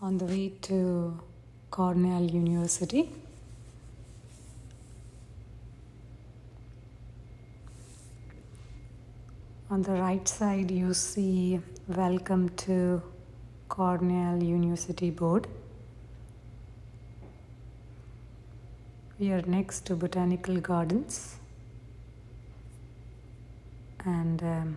on the way to Cornell University. On the right side you see Welcome to Cornell University board. We are next to Botanical Gardens and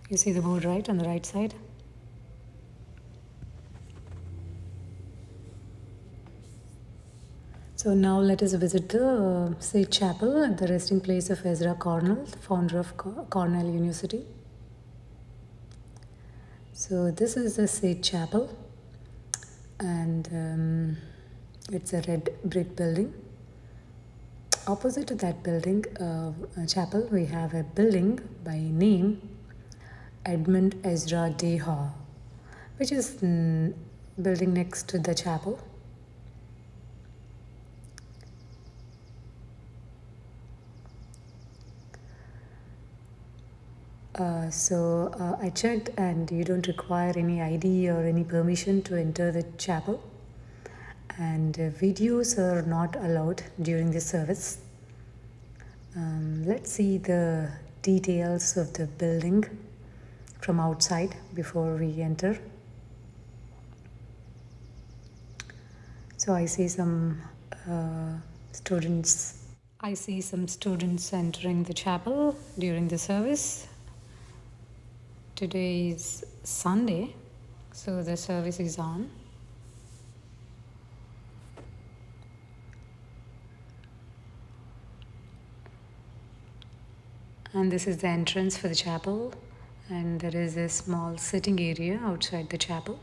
you see the board right on the right side. So now let us visit the Sage Chapel at the resting place of Ezra Cornell, the founder of Cornell University. So this is the Sage Chapel and it's a red brick building. Opposite to that building, chapel, we have a building by name Edmund Ezra Day Hall, which is building next to the chapel. I checked and you don't require any ID or any permission to enter the chapel, and videos are not allowed during the service. Let's see the details of the building from outside before we enter. So I see some students. I see some students entering the chapel during the service. Today is Sunday, so the service is on. And this is the entrance for the chapel, and there is a small sitting area outside the chapel.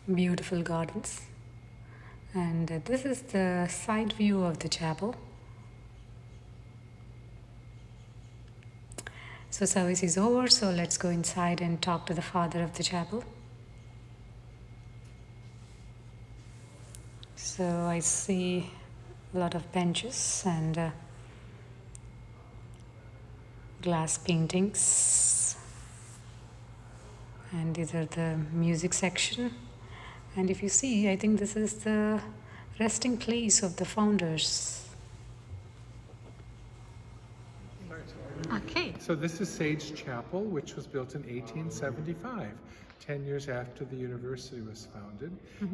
Beautiful gardens. And this is the side view of the chapel. So service is over, so let's go inside and talk to the father of the chapel. So I see a lot of benches and glass paintings, and these are the music section. And if you see, I think this is the resting place of the founders. Okay. So this is Sage Chapel, which was built in 1875, 10 years after the university was founded.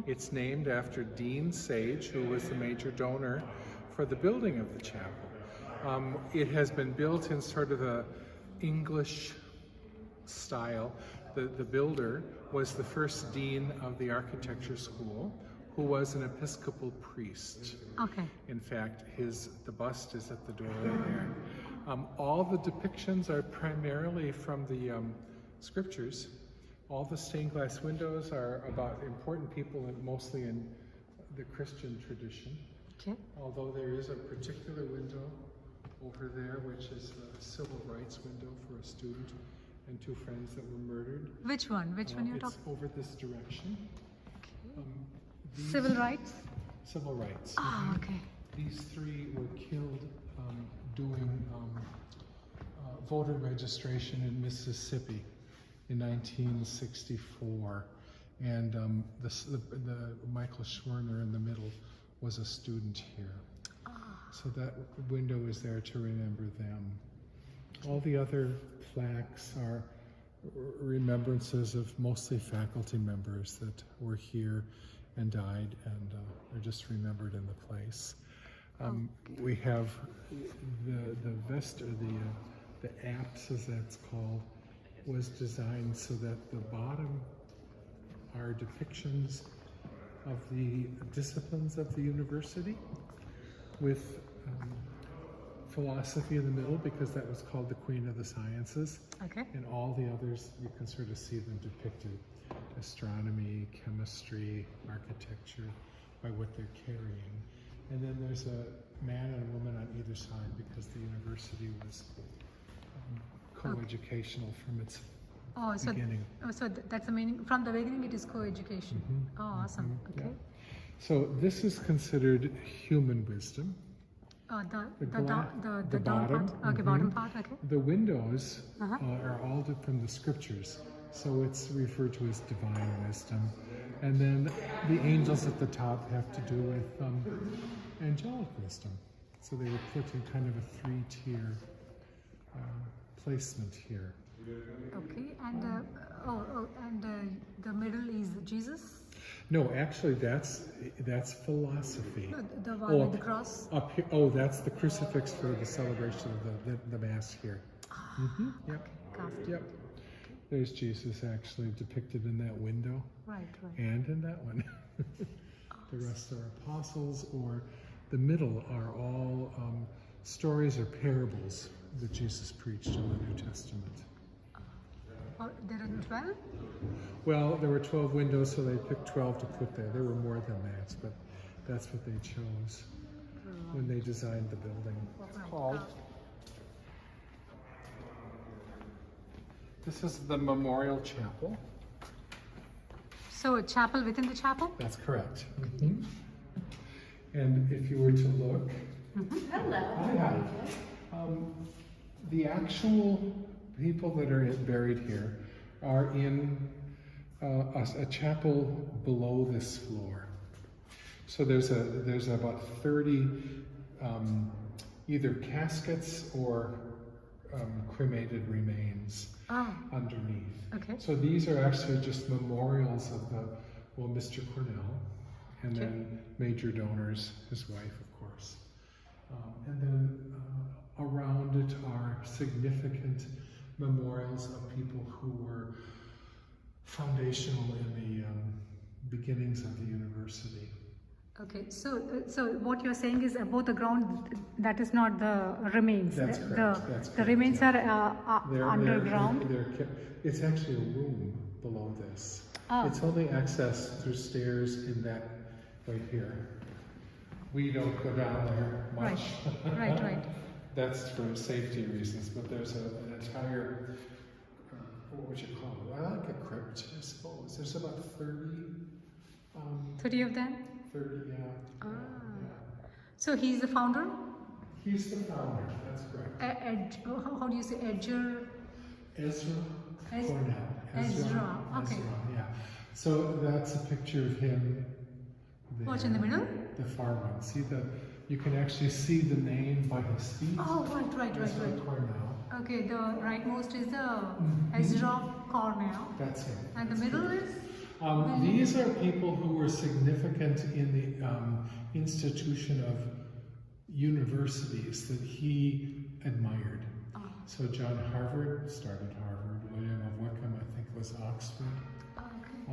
It's named after Dean Sage, who was the major donor for the building of the chapel. It has been built in sort of a English style. The builder was the first dean of the architecture school, who was an Episcopal priest. Okay. In fact, the bust is at the door right there. All the depictions are primarily from the scriptures. All the stained glass windows are about important people, and mostly in the Christian tradition. Okay. Although there is a particular window over there, which is the civil rights window for a student and two friends that were murdered. Which one? Which one you're It's talking? over this direction. Civil rights? Civil rights. Ah, okay. These three were killed doing voter registration in Mississippi in 1964. And the Michael Schwerner in the middle was a student here. So that window is there to remember them. All the other plaques are remembrances of mostly faculty members that were here and died, and are just remembered in the place. We have the vest, or the apse, as that's called, was designed so that the bottom are depictions of the disciplines of the university, with philosophy in the middle, because that was called the Queen of the Sciences. Okay. And all the others, you can sort of see them depicted: astronomy, chemistry, architecture, by what they're carrying. And then there's a man and woman on either side because the university was co-educational from its Oh, so beginning. that's the meaning. From the beginning, it is co-education. Oh, awesome. Yeah. Okay. So this is considered human wisdom. The down bottom, part. Okay, bottom part. Okay. The windows Uh-huh. are all from the scriptures, so it's referred to as divine wisdom. And then the angels at the top have to do with angelic wisdom. So they were put in kind of a three-tier placement here. Okay, and the middle is Jesus. No, actually, that's philosophy. No, the one with the cross. Up here, oh, that's the crucifix for the celebration of the mass here. Yep. Okay, Yep. There's Jesus actually depicted in that window. Right. And in that one. The rest are apostles, or the middle are all stories or parables that Jesus preached in the New Testament. There are 12? Well, there were 12 windows, so they picked 12 to put there. There were more than that, but that's what they chose when they designed the building. This is the memorial chapel. So a chapel within the chapel? That's correct. And if you were to look, Hello. The actual people that are buried here are in a chapel below this floor. So there's about 30 either caskets or cremated remains underneath. Okay. So these are actually just memorials of Mr. Cornell, and then major donors, his wife, of course. And then around it are significant memorials of people who were foundational in the beginnings of the university. Okay, so what you're saying is above the ground, that is not the remains. That's correct. That's The correct, remains yeah. are underground. It's actually a room below this. Oh. It's only accessed through stairs in that right here. We don't go down there much. Right. That's for safety reasons, but there's an entire, what would you call it? I like a crypt, I suppose. There's about 30. 30 of them? 30, yeah. Ah. Yeah. So he's the founder? He's the founder, that's correct. How do you say Edger? Ezra Cornell. Ezra, okay. Ezra, yeah. So that's a picture of him there. What's in the middle? The far one. See you can actually see the name by his feet. Oh, right. Ezra Cornell. Okay, the rightmost is the Ezra Cornell. That's him. And the middle is? These are people who were significant in the institution of universities that he admired. Oh. So John Harvard started Harvard. William of Wykeham, I think, was Oxford. Okay.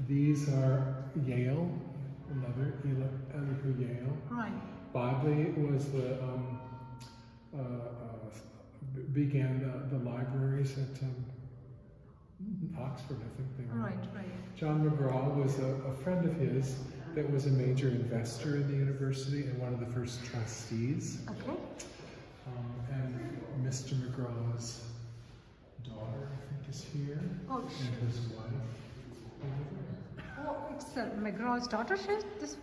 These are Yale, another Yale. Right. Bodley was began the libraries at Oxford, I think they were. Right. John McGraw was a friend of his that was a major investor in the university and one of the first trustees. Okay. And Mr. McGraw's daughter, I think, is here, and his wife over there. Oh, it's McGraw's daughter, this?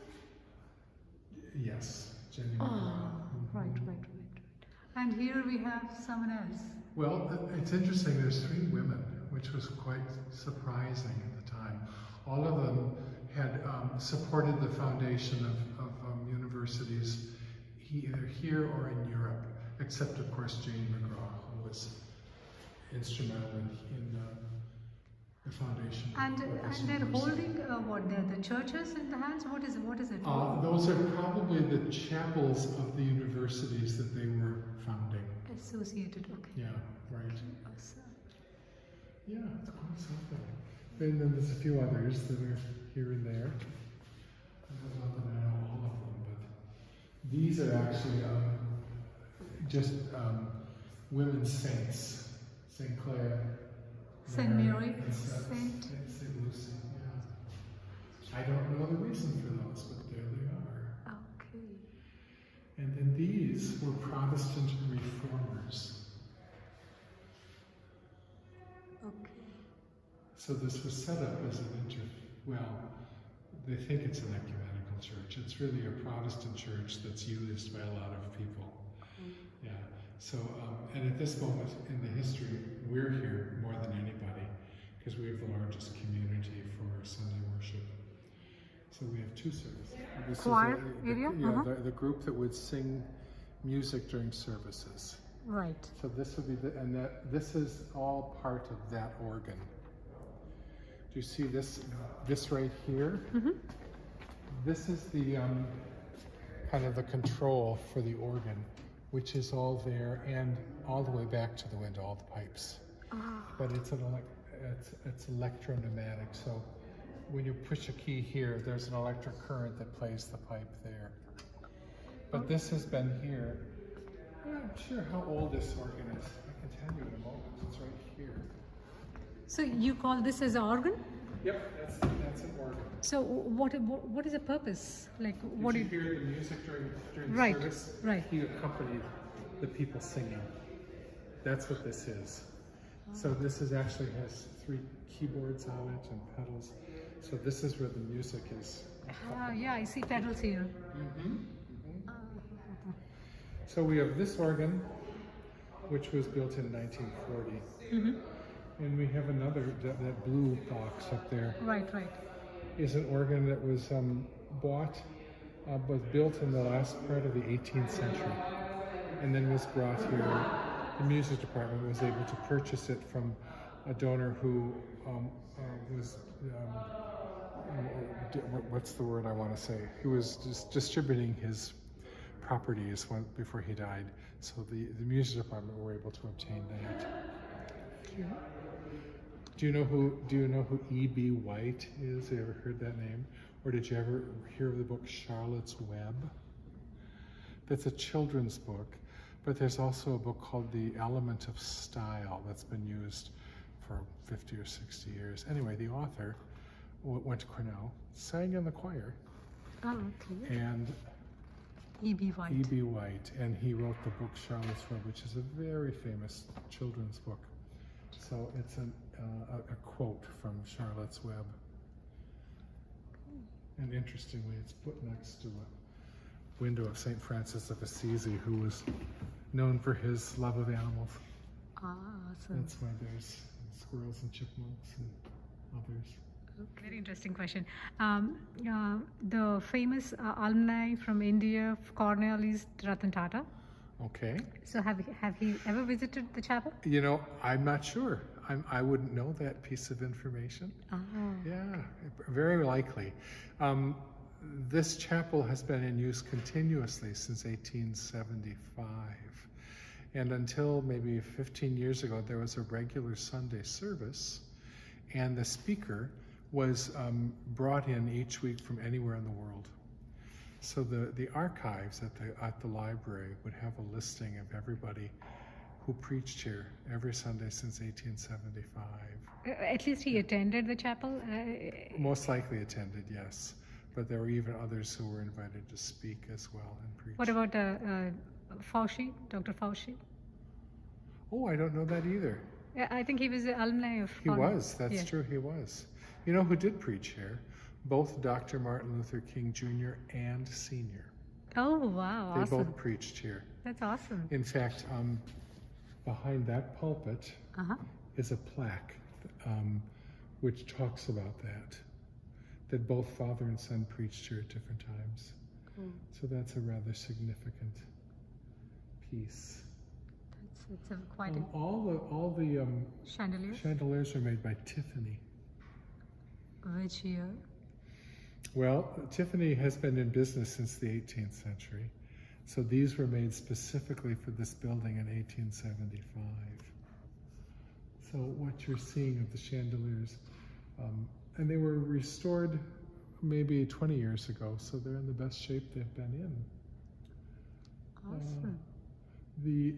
Yes, Jenny Oh, McGraw. right. And here we have someone else. Well, it's interesting. There's 3 women, which was quite surprising at the time. All of them had supported the foundation of universities either here or in Europe, except of course Jane McGraw, who was instrumental in the foundation. And of this they're university. holding the churches in the hands. What is it? Those are probably the chapels of the universities that they were founding. Associated. Okay. Yeah, right. Awesome. Yeah, it's quite something. And then there's a few others that are here and there. Not that I know all of them, but these are actually just women's saints. St. Clare, St. Mary, and Saint. St. Lucy, yeah. I don't know the reason for those, but there they are. Okay. And these were Protestant reformers. Okay. So this was set up as well, they think it's an ecumenical church. It's really a Protestant church that's used by a lot of people. Yeah. So, and at this moment in the history, we're here more than anybody because we have the largest community for Sunday worship. So we have two services. This Choir area? Yeah, the group that would sing music during services. Right. So this would be this is all part of that organ. Do you see this right here? Mm-hmm. This is the kind of the control for the organ, which is all there and all the way back to the window, all the pipes. But it's it's electropneumatic. So when you push a key here, there's an electric current that plays the pipe there. But this has been here. I'm not sure how old this organ is. I can tell you in a moment. It's right here. So you call this as an organ? Yep, that's an organ. So what is the purpose? Like what Did you hear the music during Right, service? right. He accompanied the people singing. That's what this is. So this actually has 3 keyboards on it and pedals. So this is where the music is. yeah, I see pedals here. So we have this organ, which was built in 1940. And we have another, that blue box up there. Right. Is an organ that was was built in the last part of the 18th century, and then was brought here. The music department was able to purchase it from a donor who was, what's the word I want to say? He was just distributing his properties before he died. So the music department were able to obtain that. Do you know who E.B. White is? Have you ever heard that name? Or did you ever hear of the book Charlotte's Web? That's a children's book, but there's also a book called The Element of Style that's been used for 50 or 60 years. Anyway, the author went to Cornell, sang in the choir, and E.B. White. E.B. White, and he wrote the book Charlotte's Web, which is a very famous children's book. So it's a quote from Charlotte's Web. And interestingly, it's put next to a window of St. Francis of Assisi, who was known for his love of animals. So That's why there's squirrels and chipmunks and others. very interesting question. The famous alumni from India, Cornell, is Ratan Tata. Okay. So have he ever visited the chapel? You know, I'm not sure. I wouldn't know that piece of information. Yeah, very likely. This chapel has been in use continuously since 1875. And until maybe 15 years ago, there was a regular Sunday service, and the speaker was brought in each week from anywhere in the world. So the archives at the library would have a listing of everybody who preached here every Sunday since 1875. At least he attended the chapel? Most likely attended, yes. But there were even others who were invited to speak as well and preach. What about Fauci, Dr. Fauci? Oh, I don't know that either. Yeah, I think he was an alumni of He Cornell. was, that's Yeah. true, he was. You know who did preach here? Both Dr. Martin Luther King Jr. and Sr. Oh, wow, They awesome. both preached here. That's awesome. In fact, behind that pulpit is a plaque which talks about that both father and son preached here at different times. Cool. So that's a rather significant piece. It's quite All the chandeliers. chandeliers are made by Tiffany. Which year? Well, Tiffany has been in business since the 18th century. So these were made specifically for this building in 1875. So what you're seeing of the chandeliers, and they were restored maybe 20 years ago, so they're in the best shape they've been in. Awesome. The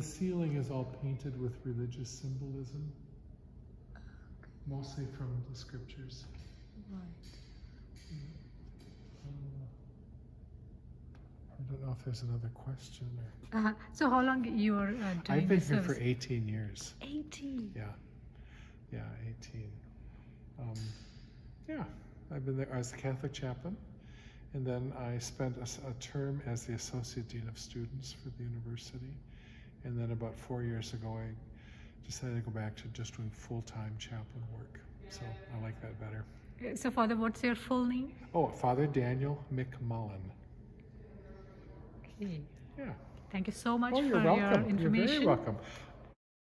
ceiling is all painted with religious symbolism, mostly from the scriptures. Right. I don't know if there's another question or. So how long you were doing I've been this here for service? 18 years. 18. Yeah, 18. Yeah, I've been there as the Catholic chaplain, and then I spent a term as the Associate Dean of Students for the university, and then about 4 years ago I decided to go back to just doing full-time chaplain work. So I like that better. So Father, what's your full name? Oh, Father Daniel McMullen. Okay. Yeah. Thank you so much Oh, for you're your welcome. information. You're very welcome.